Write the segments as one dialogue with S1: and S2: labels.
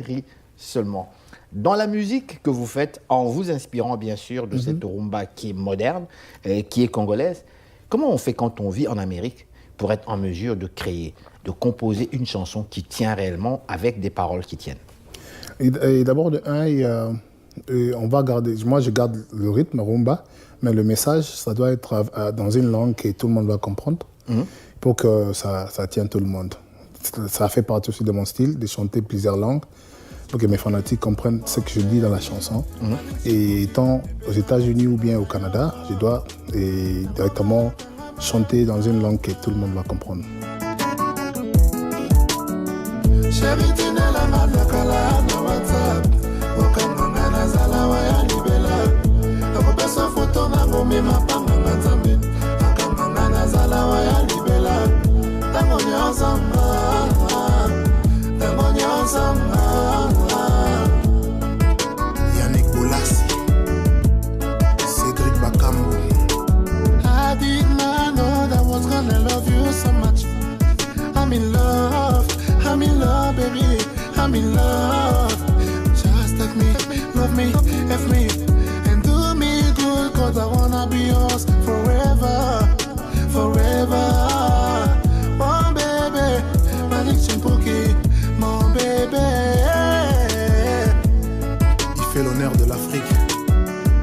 S1: batterie seulement. Dans la musique que vous faites, en vous inspirant bien sûr de cette rumba qui est moderne, qui est congolaise, comment on fait quand on vit en Amérique pour être en mesure de créer, de composer une chanson qui tient réellement avec des paroles qui tiennent?
S2: Et d'abord, de un, on va garder, moi je garde le rythme rumba, mais le message, ça doit être dans une langue que tout le monde va comprendre pour que ça tienne tout le monde. Ça fait partie aussi de mon style, de chanter plusieurs langues pour que mes fanatiques comprennent ce que je dis dans la chanson. Et étant aux États-Unis ou bien au Canada, je dois directement chanter dans une langue que tout le monde va comprendre.
S3: Yannick Boulassi, Cédric Bakambu. I did not know that I was gonna love you so much. I'm in love, baby, I'm in love. Just take me, love me, F me, and do me good, cause I wanna be yours forever, forever. Mon bébé, Malik Chimpoki, mon bébé. Il fait l'honneur de l'Afrique,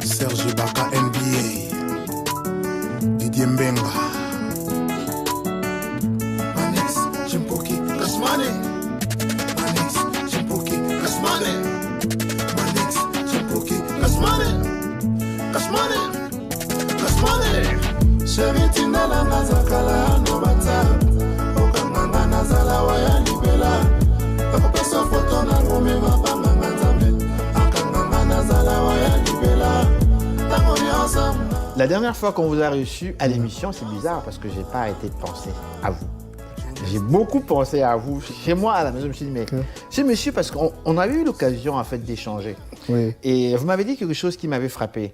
S3: Serge Ibaka NBA, Didier Mbenga. Manix, Chimpoki, Kashmane. Manix, Chimpoki, Kashmane. Manix, Chimpoki, Kashmane. Kashmane, Kashmane. Chérie, Tinala Nazakala, no bata. Okanganga Nazala, Waya Libela. Akopesa photo na ngome mabanga nzambe. Akanganga Nazala, Waya Libela. Tangoni ensemble.
S1: La dernière fois qu'on vous a reçu à l'émission, c'est bizarre parce que j'ai pas arrêté de penser à vous. J'ai beaucoup pensé à vous. Chez moi, à la maison, je me suis dit, mais c'est monsieur, parce qu'on a eu l'occasion en fait d'échanger.
S2: Oui.
S1: Et vous m'avez dit quelque chose qui m'avait frappé.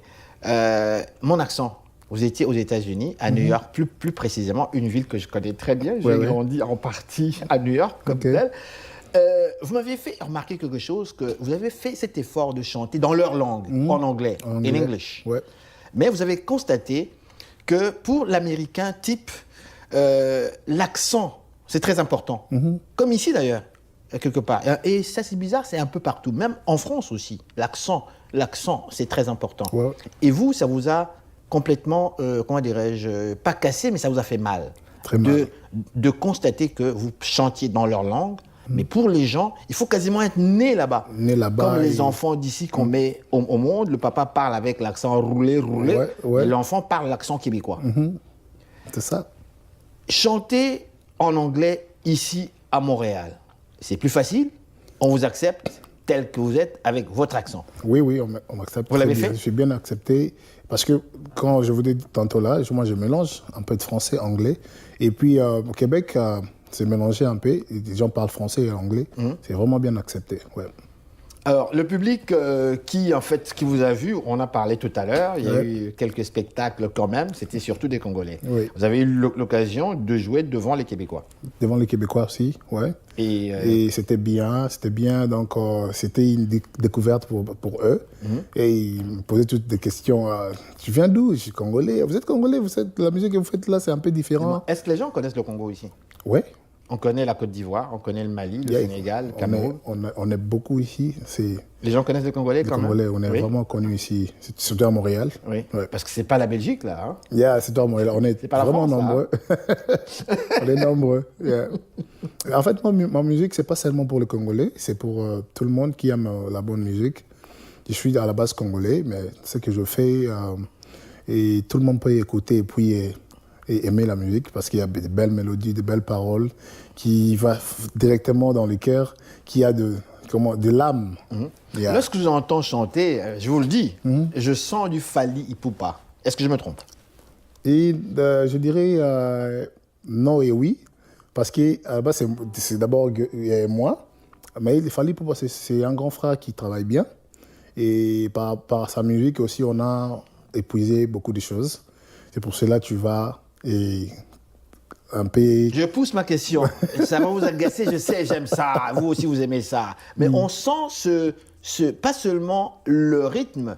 S1: Mon accent. Vous étiez aux États-Unis, à New York, plus précisément, une ville que je connais très bien. J'ai grandi en partie à New York, comme tel. Vous m'avez fait remarquer quelque chose, que vous avez fait cet effort de chanter dans leur langue, en anglais, in English.
S2: Ouais.
S1: Mais vous avez constaté que pour l'américain type, l'accent, c'est très important. Comme ici d'ailleurs, quelque part. Et ça, c'est bizarre, c'est un peu partout. Même en France aussi, l'accent, c'est très important.
S2: Ouais.
S1: Et vous, ça vous a complètement, comment dirais-je, pas cassé, mais ça vous a fait mal.
S2: Très mal.
S1: De constater que vous chantiez dans leur langue. Mais pour les gens, il faut quasiment être né là-bas.
S2: Né là-bas.
S1: Comme les enfants d'ici qu'on met au monde, le papa parle avec l'accent roulé, et l'enfant parle l'accent québécois.
S2: C'est ça.
S1: Chanter en anglais ici à Montréal, c'est plus facile, on vous accepte tel que vous êtes avec votre accent.
S2: Oui, on m'accepte.
S1: Vous l'avez fait?
S2: Je suis bien accepté parce que quand je vous ai dit tantôt là, moi je mélange un peu de français, anglais. Et puis au Québec, c'est mélangé un peu. Les gens parlent français et anglais. C'est vraiment bien accepté. Ouais.
S1: Alors, le public qui vous a vu, on a parlé tout à l'heure, il y a eu quelques spectacles quand même, c'était surtout des Congolais. Oui. Vous avez eu l'occasion de jouer devant les Québécois.
S2: Devant les Québécois aussi, ouais. Et c'était bien. Donc c'était une découverte pour eux. Et ils me posaient toutes des questions. Tu viens d'où? Je suis Congolais. Vous êtes Congolais? La musique que vous faites là, c'est un peu différent.
S1: Est-ce que les gens connaissent le Congo ici?
S2: Oui.
S1: On connaît la Côte d'Ivoire, on connaît le Mali, le Sénégal, le Cameroun.
S2: On est beaucoup ici.
S1: Les gens connaissent les Congolais quand même?
S2: Les Congolais, on est vraiment connus ici, surtout à Montréal.
S1: Oui, parce que c'est pas la Belgique là.
S2: C'est à Montréal. On est vraiment nombreux. On est nombreux. En fait, ma musique, c'est pas seulement pour les Congolais, c'est pour tout le monde qui aime la bonne musique. Je suis à la base congolais, mais ce que je fais, et tout le monde peut écouter et puis et aimer la musique parce qu'il y a de belles mélodies, de belles paroles qui vont directement dans le cœur, qui a de l'âme.
S1: Lorsque je vous entends chanter, je vous le dis, je sens du Fally Ipupa. Est-ce que je me trompe?
S2: Et je dirais non et oui, parce que c'est d'abord moi, mais Fally Ipupa, c'est un grand frère qui travaille bien. Et par sa musique aussi, on a épuisé beaucoup de choses. C'est pour cela que tu vas un peu...
S1: Je pousse ma question. Ça va vous agacer, je sais, j'aime ça. Vous aussi, vous aimez ça. Mais on sent pas seulement le rythme,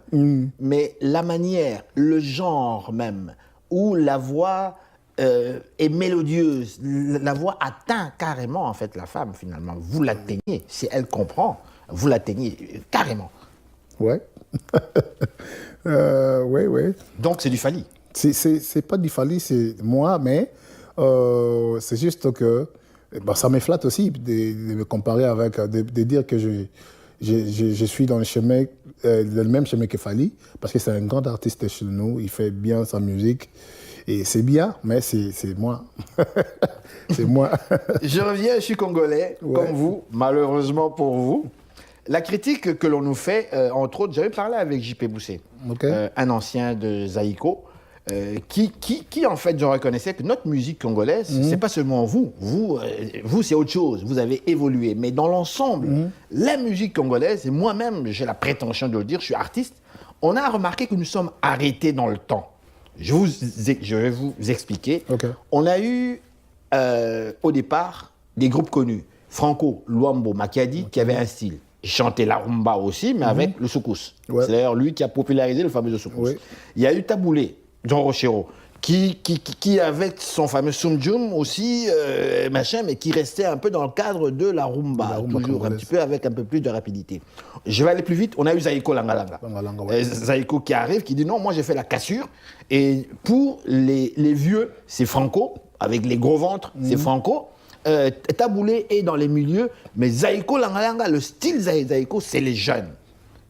S1: mais la manière, le genre même, où la voix est mélodieuse. La voix atteint carrément, en fait, la femme, finalement. Vous l'atteignez. Si elle comprend, vous l'atteignez carrément.
S2: Ouais. Ouais.
S1: Donc, c'est du Fally.
S2: C'est pas du Fally, c'est moi, mais c'est juste que ça me flatte aussi de me comparer avec, de dire que je suis dans le même chemin que Fally, parce que c'est un grand artiste chez nous, il fait bien sa musique, et c'est bien, mais c'est moi. C'est moi.
S1: Je reviens, je suis congolais, comme vous, malheureusement pour vous. La critique que l'on nous fait, entre autres, j'avais parlé avec J.P. Boussé, un ancien de Zaïko, qui en fait, je reconnaissais que notre musique congolaise, c'est pas seulement vous. Vous, c'est autre chose. Vous avez évolué. Mais dans l'ensemble, la musique congolaise, et moi-même, j'ai la prétention de le dire, je suis artiste, on a remarqué que nous sommes arrêtés dans le temps. Je vais vous expliquer. On a eu, au départ, des groupes connus. Franco, Luambo, Makadi, qui avaient un style. Il chantait la rumba aussi, mais avec le soukous. C'est d'ailleurs lui qui a popularisé le fameux soukous. Il y a eu Taboulé, Jean Rochero, qui avec son fameux Sumjum aussi, machin, mais qui restait un peu dans le cadre de la rumba toujours, un petit peu avec un peu plus de rapidité. Je vais aller plus vite, on a eu Zaïko Langalanga. Zaïko qui arrive, qui dit non, moi j'ai fait la cassure, et pour les vieux, c'est Franco, avec les gros ventres, c'est Franco. Taboulé est dans les milieux, mais Zaïko Langalanga, le style Zaïko, c'est les jeunes.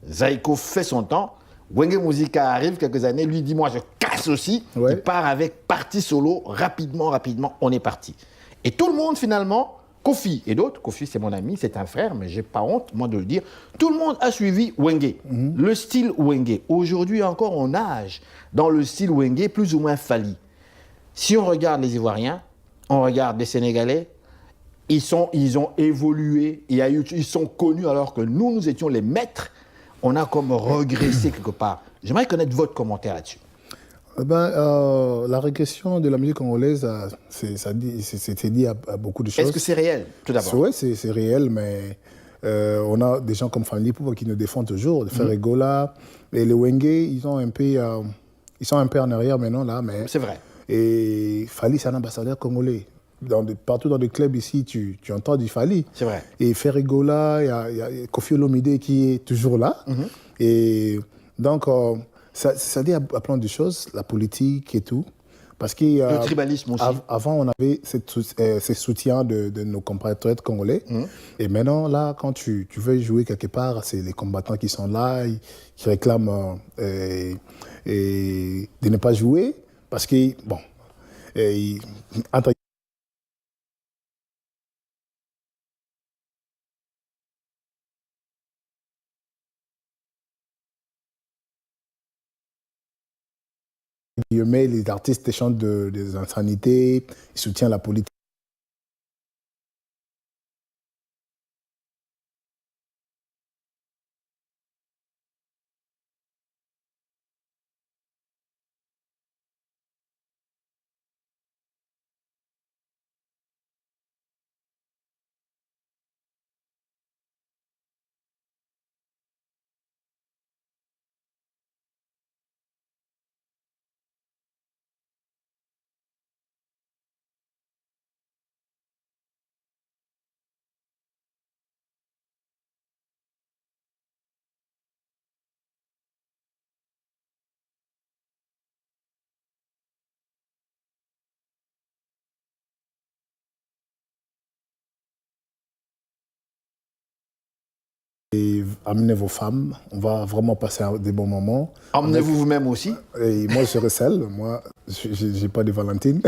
S1: Zaïko fait son temps. Wenge Muzika arrive quelques années, lui dit moi je casse aussi. Il part avec partie solo, rapidement, on est parti. Et tout le monde finalement, Kofi et d'autres, Kofi c'est mon ami, c'est un frère, mais j'ai pas honte moi de le dire, tout le monde a suivi Wenge, le style Wenge. Aujourd'hui encore on nage dans le style Wenge plus ou moins Fally. Si on regarde les Ivoiriens, on regarde les Sénégalais, ils ont évolué, ils sont connus alors que nous étions les maîtres. On a comme régressé quelque part. J'aimerais connaître votre commentaire là-dessus.
S2: La régression de la musique congolaise, c'est dit à beaucoup de choses.
S1: Est-ce que c'est réel, tout d'abord?
S2: Oui, c'est réel, mais on a des gens comme Fally qui nous défendent toujours, de faire Egola. Et les Wenge, ils sont un peu en arrière maintenant, là.
S1: C'est vrai.
S2: Et Fally, c'est un ambassadeur congolais. Partout dans les clubs ici, tu entends du Fally.
S1: C'est vrai.
S2: Et Ferregola, il y a Kofi Olomide qui est toujours là. Et donc, ça dit à plein de choses, la politique et tout. Parce que,
S1: le tribalisme aussi.
S2: Avant, on avait ces soutiens de nos compatriotes congolais. Et maintenant, là, quand tu veux jouer quelque part, c'est les combattants qui sont là, qui réclament de ne pas jouer. Parce que, bon, entre les artistes chantent des insanités, ils soutiennent la politique. Et amenez vos femmes, on va vraiment passer des bons moments.
S1: Emmenez-vous vous-même aussi.
S2: Et moi, je serai seul, moi, je n'ai pas de Valentine.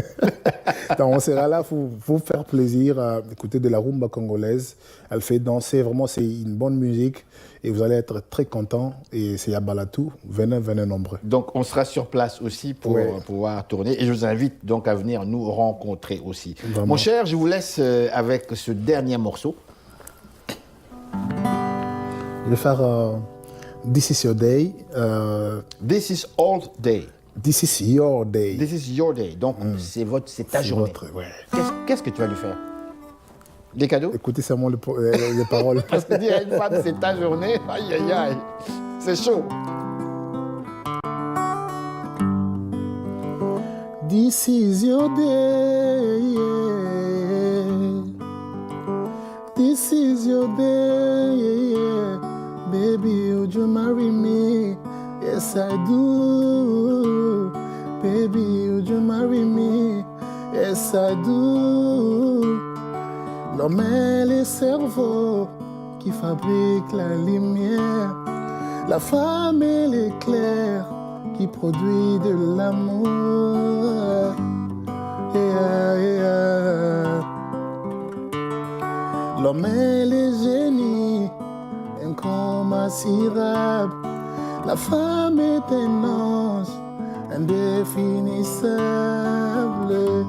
S2: Donc, on sera là pour vous faire plaisir à écouter de la rumba congolaise. Elle fait danser, vraiment, c'est une bonne musique. Et vous allez être très contents. Et c'est à Balatou, venez nombreux.
S1: Donc, on sera sur place aussi pour pouvoir tourner. Et je vous invite donc à venir nous rencontrer aussi. Vraiment. Mon cher, je vous laisse avec ce dernier morceau.
S2: Je vais faire This is your day.
S1: This is all day.
S2: This is your day.
S1: This is your day. Donc, c'est ta journée.
S2: Ouais.
S1: Qu'est-ce que tu vas lui faire? Des cadeaux?
S2: Écoutez seulement les paroles.
S1: Parce que dire à une femme, c'est ta journée, aïe, aïe, aïe, c'est chaud.
S2: This is your day. Yeah. This is your day. Yeah. Baby, would you marry me? Yes, I do. Baby, would you marry me? Yes, I do. L'homme est le cerveau qui fabrique la lumière. La femme est l'éclair qui produit de l'amour. Yeah, yeah. L'homme est le génie incommensurable. La femme est un ange indéfinissable.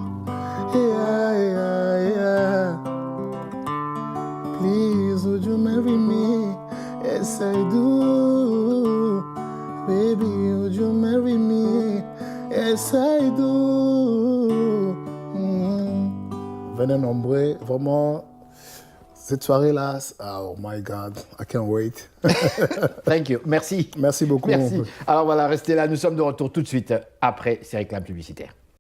S2: Yeah, yeah, yeah. Please, would you marry me? Yes, I do. Baby, would you marry me? Yes, I do. Venez nombreux, vraiment. Cette soirée-là, oh my God, I can't wait.
S1: Thank you. Merci.
S2: Merci beaucoup.
S1: Merci. Alors voilà, restez là. Nous sommes de retour tout de suite après ces réclames publicitaires.